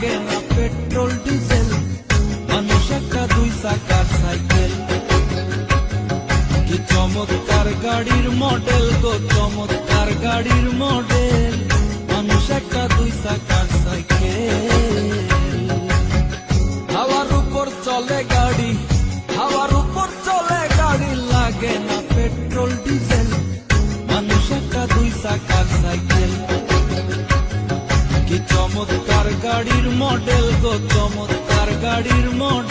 লাগে না petrol diesel, মানুষ একটা দুই চাকার সাইকেল। কি চমৎকার গাড়ির মডেল গো, চমৎকার গাড়ির মডেল, মানুষ একটা দুই চাকার সাইকেল। হাওয়ার উপর চলে গাড়ি, হাওয়ার উপর চলে গাড়ি, লাগে না পেট্রোল ডিজেল, মানুষ একটা দুই চাকার সাইকেল। কি চমৎকার গাড়ির মডেল গো, চমৎকার গাড়ির মডেল।